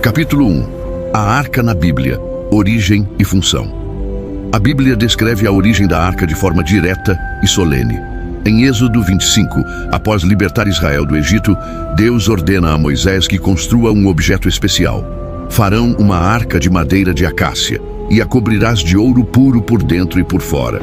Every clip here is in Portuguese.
Capítulo 1. A Arca na Bíblia, origem e função. A Bíblia descreve a origem da Arca de forma direta e solene. Em Êxodo 25, após libertar Israel do Egito, Deus ordena a Moisés que construa um objeto especial. Farão uma arca de madeira de acácia e a cobrirás de ouro puro por dentro e por fora.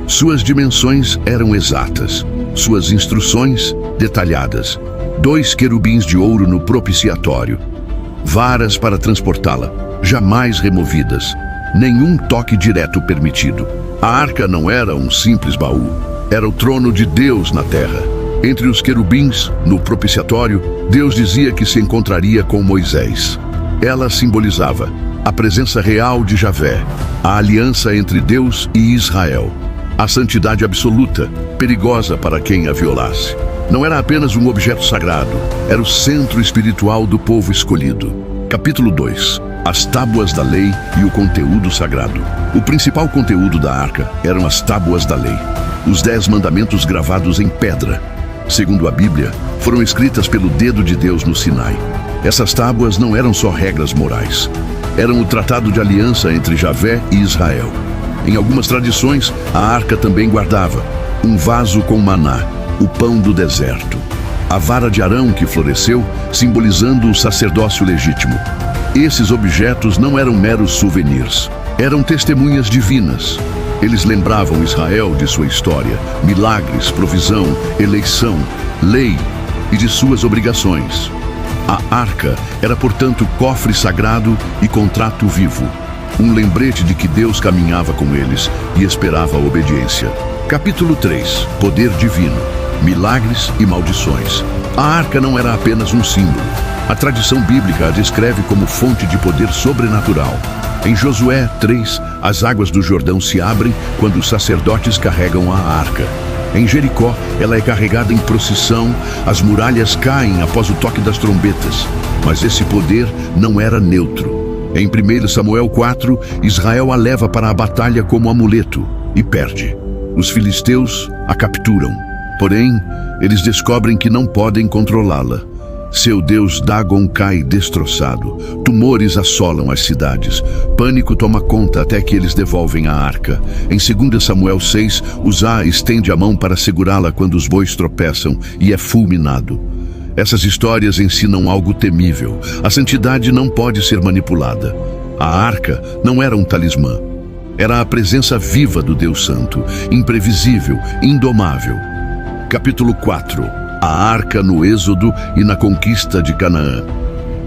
Suas dimensões eram exatas, suas instruções detalhadas. 2 querubins de ouro no propiciatório. Varas para transportá-la, jamais removidas. Nenhum toque direto permitido. A arca não era um simples baú. Era o trono de Deus na terra. Entre os querubins, no propiciatório, Deus dizia que se encontraria com Moisés. Ela simbolizava a presença real de Javé, a aliança entre Deus e Israel. A santidade absoluta, perigosa para quem a violasse. Não era apenas um objeto sagrado, era o centro espiritual do povo escolhido. Capítulo 2. As tábuas da lei e o conteúdo sagrado. O principal conteúdo da arca eram as tábuas da lei, os 10 mandamentos gravados em pedra. Segundo a Bíblia, foram escritas pelo dedo de Deus no Sinai. Essas tábuas não eram só regras morais, eram o tratado de aliança entre Javé e Israel. Em algumas tradições, a arca também guardava um vaso com maná, o pão do deserto. A vara de Arão que floresceu, simbolizando o sacerdócio legítimo. Esses objetos não eram meros souvenirs, eram testemunhas divinas. Eles lembravam Israel de sua história, milagres, provisão, eleição, lei e de suas obrigações. A arca era, portanto, cofre sagrado e contrato vivo. Um lembrete de que Deus caminhava com eles e esperava a obediência. Capítulo 3. Poder divino, milagres e maldições. A arca não era apenas um símbolo. A tradição bíblica a descreve como fonte de poder sobrenatural. Em Josué 3, as águas do Jordão se abrem quando os sacerdotes carregam a arca. Em Jericó, ela é carregada em procissão, as muralhas caem após o toque das trombetas. Mas esse poder não era neutro. Em 1 Samuel 4, Israel a leva para a batalha como amuleto e perde. Os filisteus a capturam. Porém, eles descobrem que não podem controlá-la. Seu deus Dagon cai destroçado. Tumores assolam as cidades. Pânico toma conta até que eles devolvem a arca. Em 2 Samuel 6, Uzá estende a mão para segurá-la quando os bois tropeçam e é fulminado. Essas histórias ensinam algo temível. A santidade não pode ser manipulada. A arca não era um talismã. Era a presença viva do Deus Santo, imprevisível, indomável. Capítulo 4. A arca no Êxodo e na conquista de Canaã.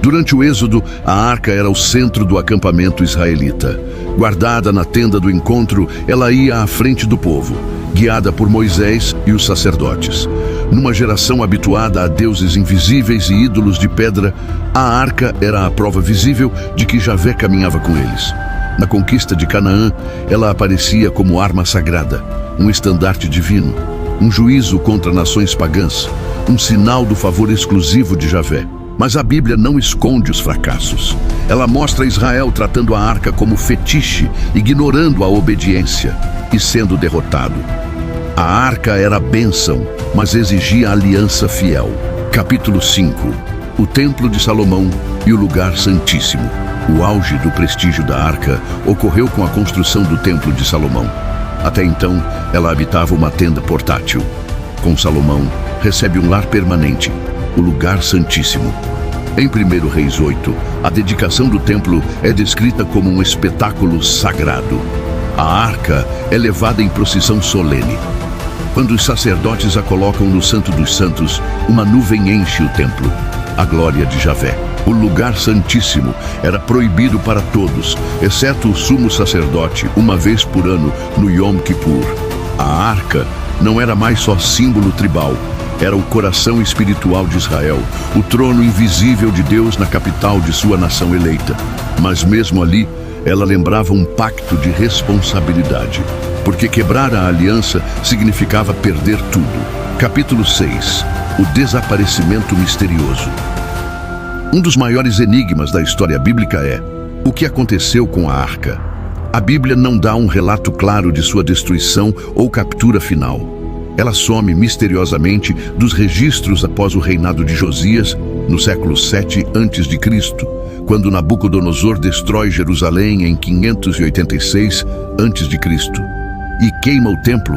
Durante o Êxodo, a arca era o centro do acampamento israelita. Guardada na tenda do encontro, ela ia à frente do povo, guiada por Moisés e os sacerdotes. Numa geração habituada a deuses invisíveis e ídolos de pedra, a arca era a prova visível de que Javé caminhava com eles. Na conquista de Canaã, ela aparecia como arma sagrada, um estandarte divino, um juízo contra nações pagãs, um sinal do favor exclusivo de Javé. Mas a Bíblia não esconde os fracassos. Ela mostra Israel tratando a arca como fetiche, ignorando a obediência e sendo derrotado. A arca era bênção, mas exigia aliança fiel. Capítulo 5. O Templo de Salomão e o Lugar Santíssimo. O auge do prestígio da arca ocorreu com a construção do Templo de Salomão. Até então, ela habitava uma tenda portátil. Com Salomão, recebe um lar permanente, o Lugar Santíssimo. Em 1 Reis 8, a dedicação do templo é descrita como um espetáculo sagrado. A arca é levada em procissão solene. Quando os sacerdotes a colocam no Santo dos Santos, uma nuvem enche o templo, a glória de Javé. O Lugar Santíssimo era proibido para todos, exceto o sumo sacerdote, uma vez por ano, no Yom Kippur. A arca não era mais só símbolo tribal, era o coração espiritual de Israel, o trono invisível de Deus na capital de sua nação eleita. Mas mesmo ali, ela lembrava um pacto de responsabilidade, porque quebrar a aliança significava perder tudo. Capítulo 6. O desaparecimento misterioso. Um dos maiores enigmas da história bíblica é: o que aconteceu com a arca? A Bíblia não dá um relato claro de sua destruição ou captura final. Ela some misteriosamente dos registros após o reinado de Josias, no século 7 a.C., quando Nabucodonosor destrói Jerusalém em 586 a.C. e queima o templo,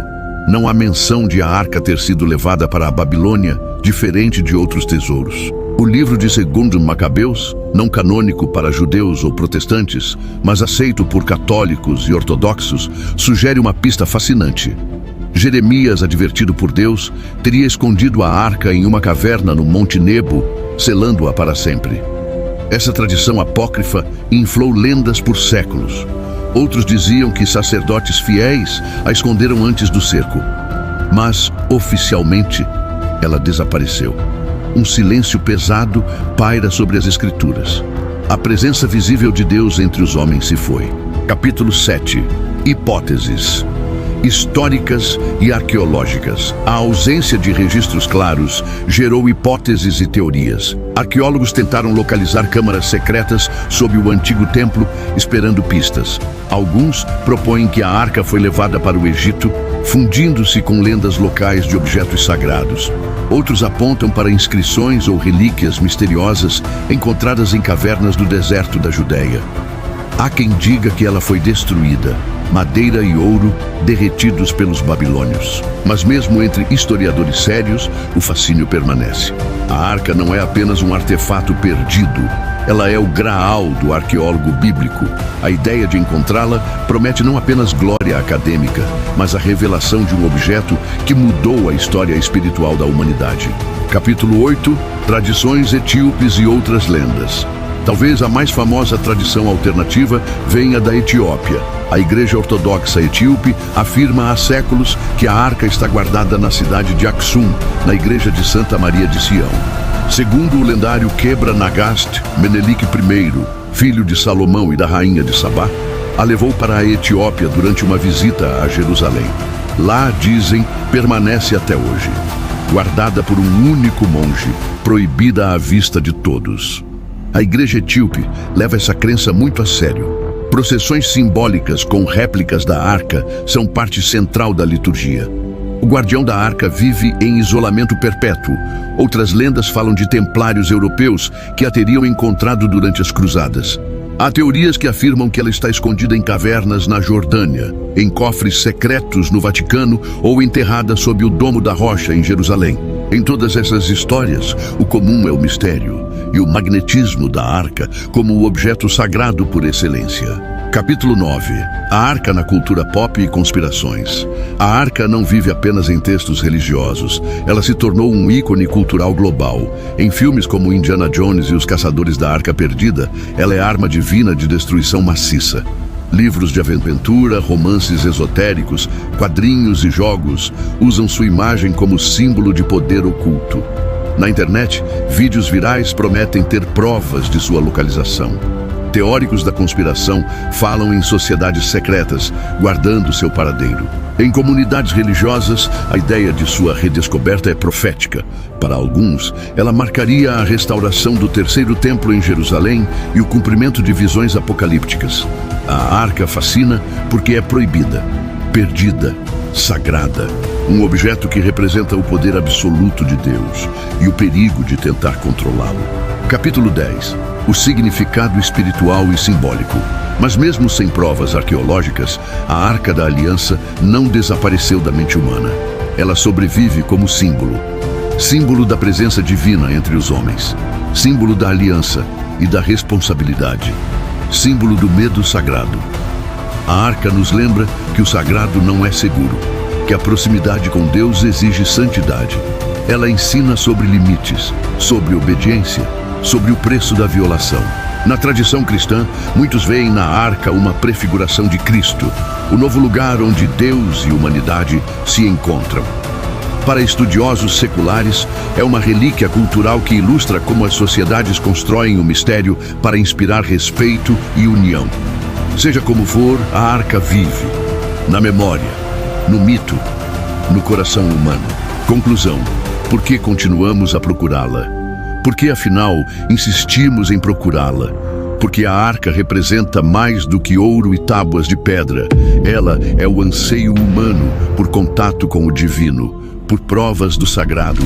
não há menção de a arca ter sido levada para a Babilônia, diferente de outros tesouros. O livro de 2 Macabeus, não canônico para judeus ou protestantes, mas aceito por católicos e ortodoxos, sugere uma pista fascinante. Jeremias, advertido por Deus, teria escondido a arca em uma caverna no Monte Nebo, selando-a para sempre. Essa tradição apócrifa inflou lendas por séculos. Outros diziam que sacerdotes fiéis a esconderam antes do cerco. Mas, oficialmente, ela desapareceu. Um silêncio pesado paira sobre as Escrituras. A presença visível de Deus entre os homens se foi. Capítulo 7. Hipóteses históricas e arqueológicas. A ausência de registros claros gerou hipóteses e teorias. Arqueólogos tentaram localizar câmaras secretas sob o antigo templo, esperando pistas. Alguns propõem que a arca foi levada para o Egito, fundindo-se com lendas locais de objetos sagrados. Outros apontam para inscrições ou relíquias misteriosas encontradas em cavernas do deserto da Judéia. Há quem diga que ela foi destruída, madeira e ouro derretidos pelos babilônios. Mas mesmo entre historiadores sérios, o fascínio permanece. A arca não é apenas um artefato perdido, ela é o graal do arqueólogo bíblico. A ideia de encontrá-la promete não apenas glória acadêmica, mas a revelação de um objeto que mudou a história espiritual da humanidade. Capítulo 8. Tradições etíopes e outras lendas. Talvez a mais famosa tradição alternativa venha da Etiópia. A Igreja Ortodoxa Etíope afirma há séculos que a arca está guardada na cidade de Aksum, na Igreja de Santa Maria de Sião. Segundo o lendário Quebra-Nagast, Menelik I, filho de Salomão e da rainha de Sabá, a levou para a Etiópia durante uma visita a Jerusalém. Lá, dizem, permanece até hoje, guardada por um único monge, proibida à vista de todos. A Igreja Etíope leva essa crença muito a sério. Procissões simbólicas com réplicas da arca são parte central da liturgia. O guardião da arca vive em isolamento perpétuo. Outras lendas falam de templários europeus que a teriam encontrado durante as cruzadas. Há teorias que afirmam que ela está escondida em cavernas na Jordânia, em cofres secretos no Vaticano ou enterrada sob o Domo da Rocha em Jerusalém. Em todas essas histórias, o comum é o mistério e o magnetismo da arca como o objeto sagrado por excelência. Capítulo 9. A arca na cultura pop e conspirações. A arca não vive apenas em textos religiosos. Ela se tornou um ícone cultural global. Em filmes como Indiana Jones e os Caçadores da Arca Perdida, ela é arma divina de destruição maciça. Livros de aventura, romances esotéricos, quadrinhos e jogos usam sua imagem como símbolo de poder oculto. Na internet, vídeos virais prometem ter provas de sua localização. Teóricos da conspiração falam em sociedades secretas, guardando seu paradeiro. Em comunidades religiosas, a ideia de sua redescoberta é profética. Para alguns, ela marcaria a restauração do terceiro templo em Jerusalém e o cumprimento de visões apocalípticas. A arca fascina porque é proibida, perdida, sagrada. Um objeto que representa o poder absoluto de Deus e o perigo de tentar controlá-lo. Capítulo 10. O significado espiritual e simbólico. Mas mesmo sem provas arqueológicas, a Arca da Aliança não desapareceu da mente humana. Ela sobrevive como símbolo. Símbolo da presença divina entre os homens. Símbolo da aliança e da responsabilidade. Símbolo do medo sagrado. A arca nos lembra que o sagrado não é seguro, que a proximidade com Deus exige santidade. Ela ensina sobre limites, sobre obediência, sobre o preço da violação. Na tradição cristã, muitos veem na arca uma prefiguração de Cristo, o novo lugar onde Deus e humanidade se encontram. Para estudiosos seculares, é uma relíquia cultural que ilustra como as sociedades constroem o mistério para inspirar respeito e união. Seja como for, a arca vive na memória, no mito, no coração humano. Conclusão: por que continuamos a procurá-la? Por que, afinal, insistimos em procurá-la? Porque a arca representa mais do que ouro e tábuas de pedra. Ela é o anseio humano por contato com o divino, por provas do sagrado,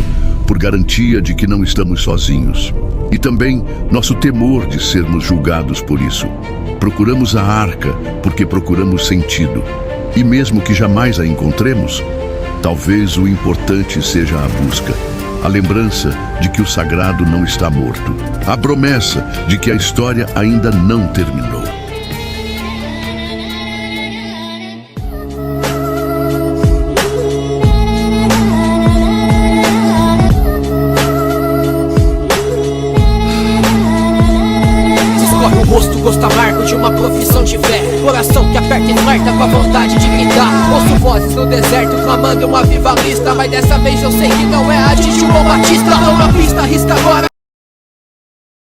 por garantia de que não estamos sozinhos. E também nosso temor de sermos julgados por isso. Procuramos a arca porque procuramos sentido. E mesmo que jamais a encontremos, talvez o importante seja a busca. A lembrança de que o sagrado não está morto. A promessa de que a história ainda não terminou. Gosto amargo de uma profissão de fé. Coração que aperta e flerta com a vontade de gritar. Ouço vozes no deserto clamando uma viva lista. Mas dessa vez eu sei que não é a de João Batista. Não na pista, arrisca agora.